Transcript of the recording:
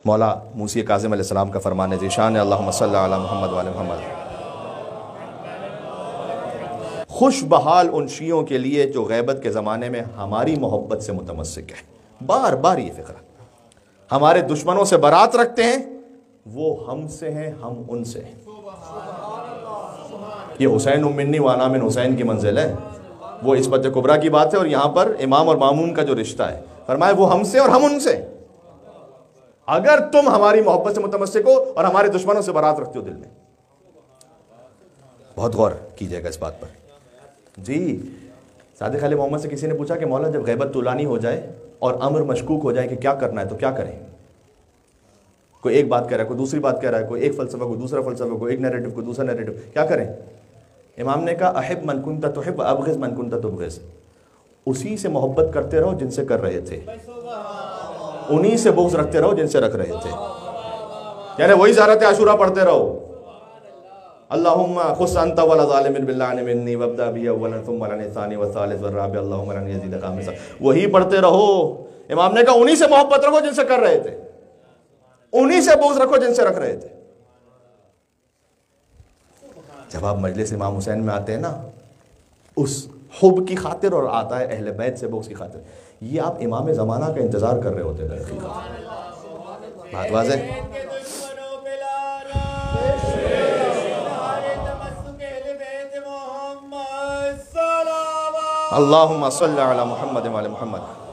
मौला मूसी काज़िम अलैहिस्सलाम का फरमान ज़ीशान अल्लाहुम्मा सल्लि अला मुहम्मद व आले मुहम्मद। खुश बहाल उन शियों के लिए जो गैबत के ज़माने में हमारी मोहब्बत से मुतमस्सिक है। बार बार ये फ़िक्र, हमारे दुश्मनों से बरात रखते हैं, वो हमसे हैं, हम उनसे हैं। ये हुसैन मिन्नी व अना मिन हुसैन की मंजिल है, वो इस्बत कुबरा की बात है। और यहाँ पर इमाम और मामूम का जो रिश्ता है, फरमाए वो हमसे और हम उनसे। अगर तुम हमारी मोहब्बत से मुतमस्सिक हो और हमारे दुश्मनों से बरात रखते हो दिल में, बहुत गौर कीजिएगा इस बात पर। जी सादिक अली मोहम्मद से किसी ने पूछा कि मौला जब गैबत तुलानी हो जाए और अमर मशकूक हो जाए कि क्या करना है तो क्या करें। कोई एक बात कह रहा है, कोई दूसरी बात कह रहा है, कोई एक फलसफा, कोई दूसरा फलसफा, कोई एक नैरेटिव, कोई दूसरा नैरेटिव, क्या करें। इमाम ने कहा अहिब मन कुंता तुहिब अबग़िज़ मन कुंता तुबग़िज़। उसी से मोहब्बत करते रहो जिनसे कर रहे थे, उन्हीं से बुग़्ज़ रखते रहो जिनसे रख रहे थे। यानी वही ज़ारत आशूरा पढ़ते रहो, अल्लाहुम्मा खुस अंता वला ज़ालिमिन बिल्लानि मिन्नी वब्दा बि अव्वलन सुम्मा लनि सानी व सालिस व राबि अल्लाहुम्मा लन यज़ीद खामिसा। वही पढ़ते रहो। इमाम ने कहा उन्हीं से मोहब्बत रखो जिनसे कर रहे थे, उन्हीं से बुग़्ज़ रखो जिनसे रख रहे थे। जब आप मजलिस इमाम हुसैन में आते हैं ना, उस हुब की खातिर, और आता है अहले बैत से बुग़्ज़ की खातिर, ये आप इमाम ज़माना का इंतज़ार कर रहे होते थे। बात वाज़ेह। अल्लाहुम्मा सल्लि अला मुहम्मद व आले मुहम्मद।